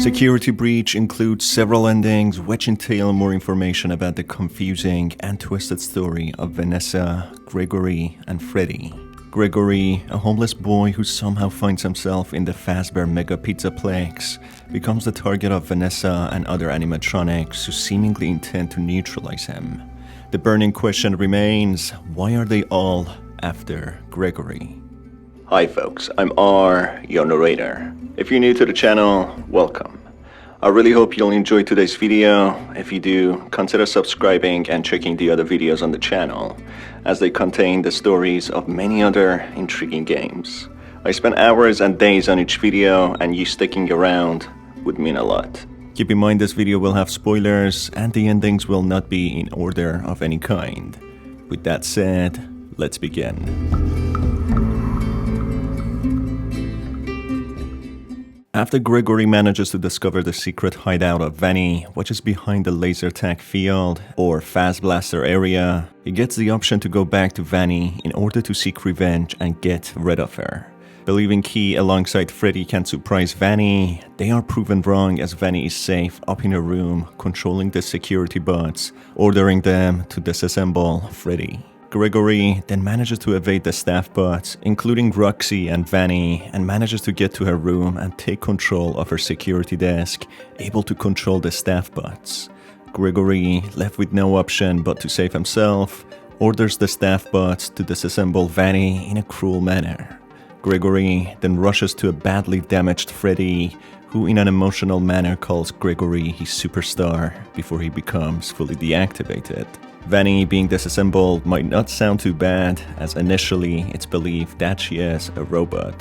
Security Breach includes several endings which entail more information about the confusing and twisted story of Vanessa, Gregory, and Freddy. Gregory, a homeless boy who somehow finds himself in the Fazbear Mega Pizzaplex, becomes the target of Vanessa and other animatronics who seemingly intend to neutralize him. The burning question remains, why are they all after Gregory? Hi folks, I'm R, your narrator. If you're new to the channel, welcome. I really hope you'll enjoy today's video. If you do, consider subscribing and checking the other videos on the channel, as they contain the stories of many other intriguing games. I spent hours and days on each video, and you sticking around would mean a lot. Keep in mind this video will have spoilers, and the endings will not be in order of any kind. With that said, let's begin. After Gregory manages to discover the secret hideout of Vanny, which is behind the laser tag field, or Faz Blaster area, he gets the option to go back to Vanny in order to seek revenge and get rid of her. Believing he alongside Freddy can surprise Vanny, they are proven wrong as Vanny is safe up in a room controlling the security bots, ordering them to disassemble Freddy. Gregory then manages to evade the staff bots, including Roxy and Vanny, and manages to get to her room and take control of her security desk, able to control the staff bots. Gregory, left with no option but to save himself, orders the staff bots to disassemble Vanny in a cruel manner. Gregory then rushes to a badly damaged Freddy, who in an emotional manner calls Gregory his superstar before he becomes fully deactivated. Vanny being disassembled might not sound too bad, as initially it's believed that she is a robot,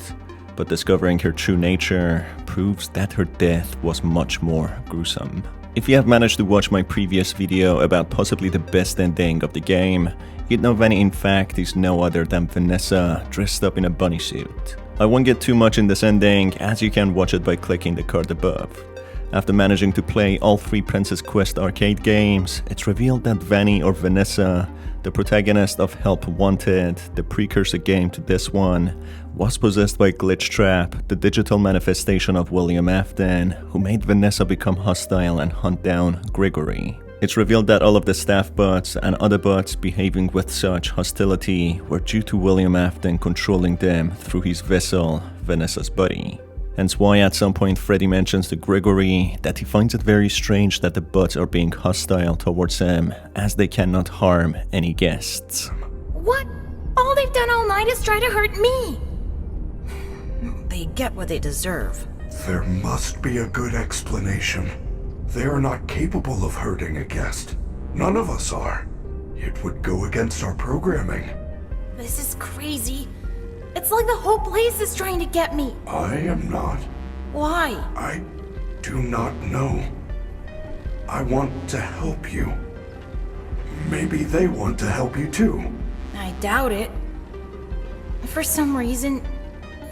but discovering her true nature proves that her death was much more gruesome. If you have managed to watch my previous video about possibly the best ending of the game, you'd know Vanny in fact is no other than Vanessa dressed up in a bunny suit. I won't get too much in this ending, as you can watch it by clicking the card above. After managing to play all 3 Princess Quest arcade games, it's revealed that Vanny or Vanessa, the protagonist of Help Wanted, the precursor game to this one, was possessed by Glitch Trap, the digital manifestation of William Afton, who made Vanessa become hostile and hunt down Gregory. It's revealed that all of the staff bots and other bots behaving with such hostility were due to William Afton controlling them through his vessel, Vanessa's body. Hence why at some point Freddy mentions to Gregory that he finds it very strange that the bots are being hostile towards him, as they cannot harm any guests. What? All they've done all night is try to hurt me! They get what they deserve. There must be a good explanation. They are not capable of hurting a guest. None of us are. It would go against our programming. This is crazy. It's like the whole place is trying to get me. I am not. Why? I do not know. I want to help you. Maybe they want to help you too. I doubt it. For some reason,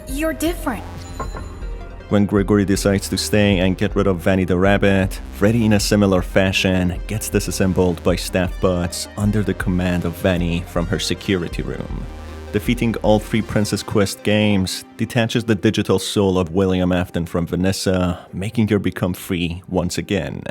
you're different. When Gregory decides to stay and get rid of Vanny the Rabbit, Freddy in a similar fashion gets disassembled by staff bots under the command of Vanny from her security room. Defeating all 3 Princess Quest games detaches the digital soul of William Afton from Vanessa, making her become free once again.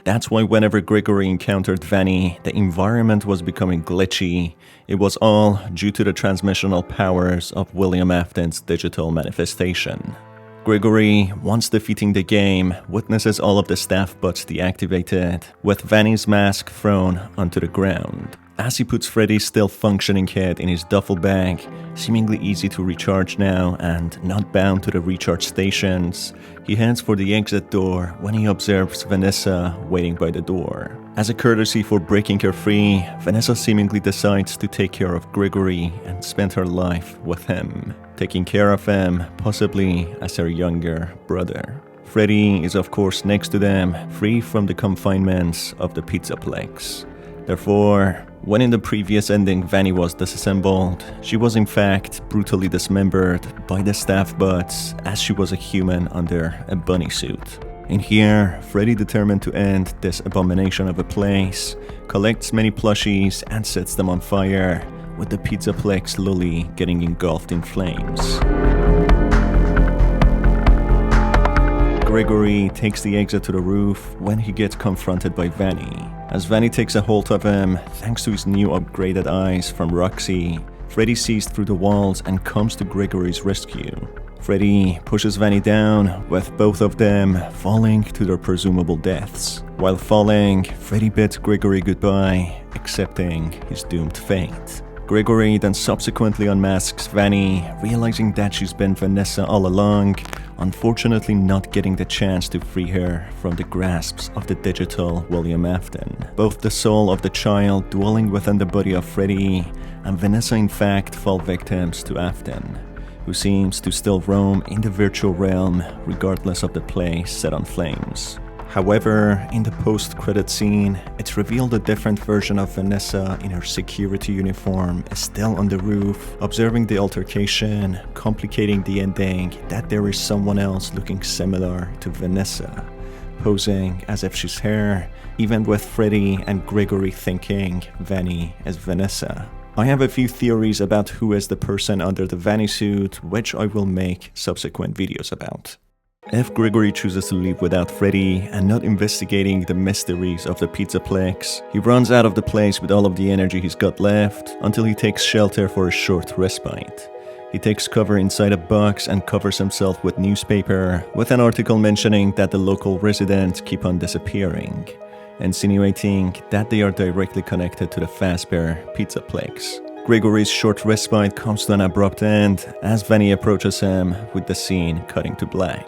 That's why whenever Gregory encountered Vanny, the environment was becoming glitchy. It was all due to the transmissional powers of William Afton's digital manifestation. Gregory, once defeating the game, witnesses all of the staff bots deactivated, with Vanny's mask thrown onto the ground. As he puts Freddy's still functioning head in his duffel bag, seemingly easy to recharge now and not bound to the recharge stations, he heads for the exit door when he observes Vanessa waiting by the door. As a courtesy for breaking her free, Vanessa seemingly decides to take care of Gregory and spend her life with him, taking care of him possibly as her younger brother. Freddy is of course next to them, free from the confinements of the Pizzaplex. Therefore, when in the previous ending Vanny was disassembled, she was in fact brutally dismembered by the staff bots as she was a human under a bunny suit. In here, Freddy, determined to end this abomination of a place, collects many plushies and sets them on fire, with the Pizzaplex slowly getting engulfed in flames. Gregory takes the exit to the roof when he gets confronted by Vanny. As Vanny takes a hold of him, thanks to his new upgraded eyes from Roxy, Freddy sees through the walls and comes to Gregory's rescue. Freddy pushes Vanny down, with both of them falling to their presumable deaths. While falling, Freddy bids Gregory goodbye, accepting his doomed fate. Gregory then subsequently unmasks Vanny, realizing that she's been Vanessa all along, unfortunately not getting the chance to free her from the grasps of the digital William Afton. Both the soul of the child dwelling within the body of Freddy and Vanessa in fact fall victims to Afton, who seems to still roam in the virtual realm regardless of the place set on flames. However, in the post-credit scene, it's revealed a different version of Vanessa in her security uniform is still on the roof, observing the altercation, complicating the ending that there is someone else looking similar to Vanessa, posing as if she's her, even with Freddy and Gregory thinking Vanny is Vanessa. I have a few theories about who is the person under the Vanny suit, which I will make subsequent videos about. If Gregory chooses to leave without Freddy and not investigating the mysteries of the Pizzaplex, he runs out of the place with all of the energy he's got left until he takes shelter for a short respite. He takes cover inside a box and covers himself with newspaper, with an article mentioning that the local residents keep on disappearing, insinuating that they are directly connected to the Fazbear Pizzaplex. Gregory's short respite comes to an abrupt end as Vanny approaches him, with the scene cutting to black.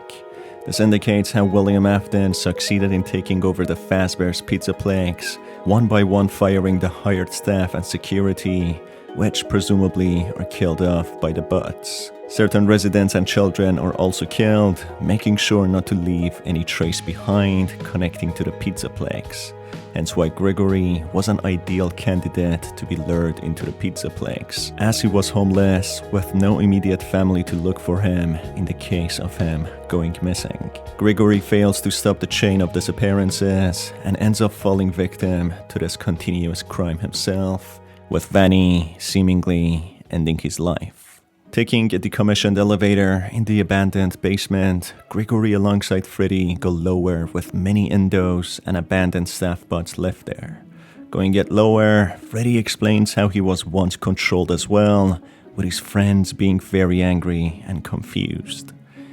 This indicates how William Afton succeeded in taking over the Fazbear's Pizzaplex, one by one firing the hired staff and security, which presumably are killed off by the bots. Certain residents and children are also killed, making sure not to leave any trace behind connecting to the Pizzaplex. Hence why Gregory was an ideal candidate to be lured into the Pizzaplex, as he was homeless with no immediate family to look for him in the case of him going missing. Gregory fails to stop the chain of disappearances and ends up falling victim to this continuous crime himself, with Vanny seemingly ending his life. Taking a decommissioned elevator in the abandoned basement, Gregory alongside Freddy go lower with many endos and abandoned staff bots left there. Going yet lower, Freddy explains how he was once controlled as well, with his friends being very angry and confused.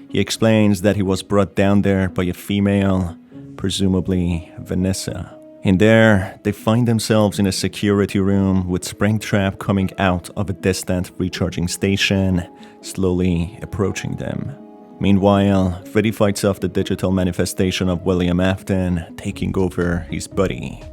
He explains that he was brought down there by a female, presumably Vanessa. In there, they find themselves in a security room with Springtrap coming out of a distant recharging station, slowly approaching them. Meanwhile, Freddy fights off the digital manifestation of William Afton, taking over his body.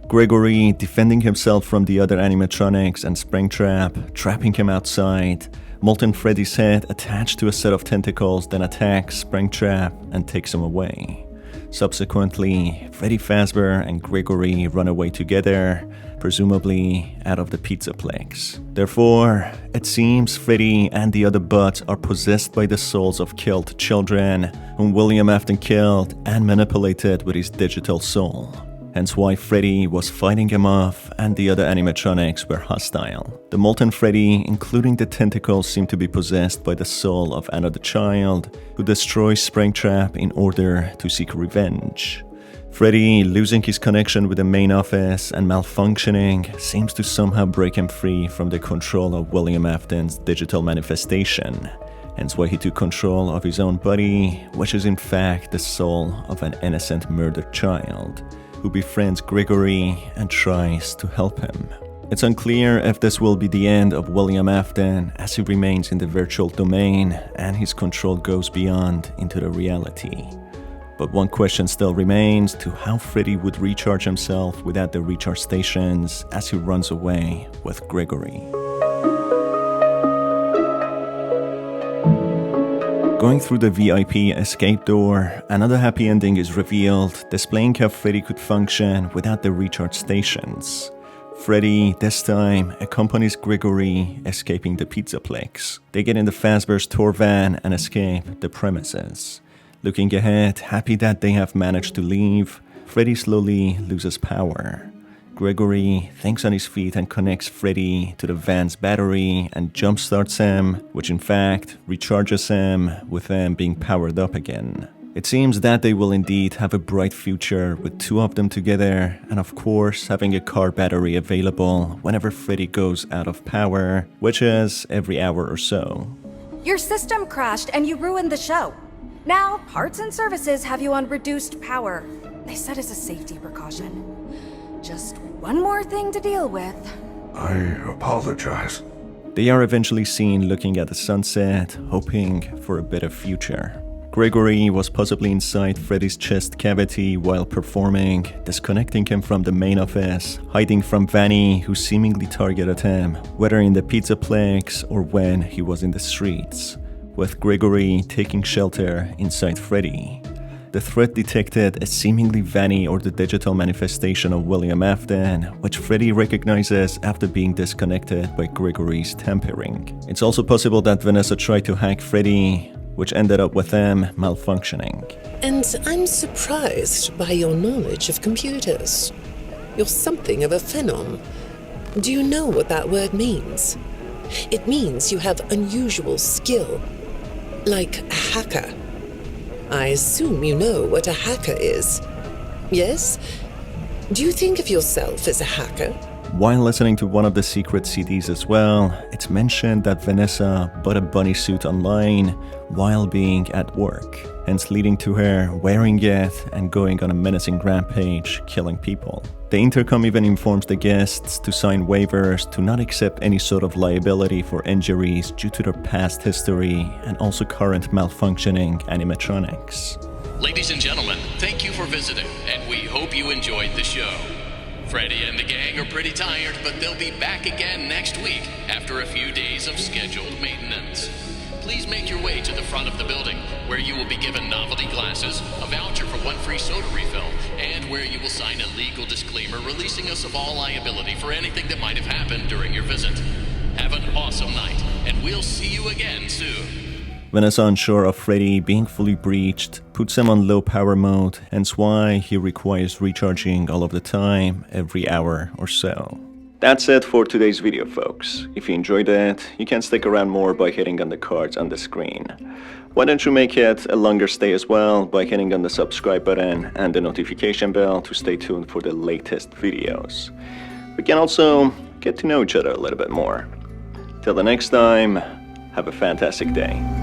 Gregory defending himself from the other animatronics and Springtrap, trapping him outside. Molten Freddy's head attached to a set of tentacles then attacks Springtrap and takes him away. Subsequently, Freddy Fazbear and Gregory run away together, presumably out of the Pizzaplex. Therefore, it seems Freddy and the other bots are possessed by the souls of killed children, whom William Afton killed and manipulated with his digital soul. Hence why Freddy was fighting him off and the other animatronics were hostile. The Molten Freddy, including the tentacles, seem to be possessed by the soul of another child, who destroys Springtrap in order to seek revenge. Freddy, losing his connection with the main office and malfunctioning, seems to somehow break him free from the control of William Afton's digital manifestation. Hence why he took control of his own body, which is in fact the soul of an innocent murdered child, who befriends Gregory and tries to help him. It's unclear if this will be the end of William Afton, as he remains in the virtual domain and his control goes beyond into the reality. But one question still remains to how Freddy would recharge himself without the recharge stations as he runs away with Gregory. Going through the VIP escape door, another happy ending is revealed, displaying how Freddy could function without the recharge stations. Freddy, this time, accompanies Gregory, escaping the Pizzaplex. They get in the Fazbear's tour van and escape the premises. Looking ahead, happy that they have managed to leave, Freddy slowly loses power. Gregory thinks on his feet and connects Freddy to the van's battery and jumpstarts him, which in fact recharges him with him being powered up again. It seems that they will indeed have a bright future with two of them together, and of course having a car battery available whenever Freddy goes out of power, which is every hour or so. Your system crashed and you ruined the show. Now, parts and services have you on reduced power. They said as a safety precaution. Just one more thing to deal with. I apologize. They are eventually seen looking at the sunset, hoping for a better future. Gregory was possibly inside Freddy's chest cavity while performing, disconnecting him from the main office, hiding from Vanny, who seemingly targeted him, whether in the pizzaplex or when he was in the streets, with Gregory taking shelter inside Freddy. The threat detected a seemingly Vanny or the digital manifestation of William Afton, which Freddy recognizes after being disconnected by Gregory's tampering. It's also possible that Vanessa tried to hack Freddy, which ended up with them malfunctioning. And I'm surprised by your knowledge of computers. You're something of a phenom. Do you know what that word means? It means you have unusual skill, like a hacker. I assume you know what a hacker is. Yes? Do you think of yourself as a hacker? While listening to one of the secret CDs as well, it's mentioned that Vanessa bought a bunny suit online while being at work, hence leading to her wearing it and going on a menacing rampage, killing people. The intercom even informs the guests to sign waivers to not accept any sort of liability for injuries due to their past history and also current malfunctioning animatronics. Ladies and gentlemen, thank you for visiting, and we hope you enjoyed the show. Freddy and the gang are pretty tired, but they'll be back again next week after a few days of scheduled maintenance. Please make your way to the front of the building, where you will be given novelty glasses, a voucher for one free soda refill, and where you will sign a legal disclaimer releasing us of all liability for anything that might have happened during your visit. Have an awesome night, and we'll see you again soon. Vanessa, unsure of Freddy being fully breached, puts him on low power mode, hence why he requires recharging all of the time, every hour or so. That's it for today's video, folks. If you enjoyed it, you can stick around more by hitting on the cards on the screen. Why don't you make it a longer stay as well by hitting on the subscribe button and the notification bell to stay tuned for the latest videos. We can also get to know each other a little bit more. Till the next time, have a fantastic day.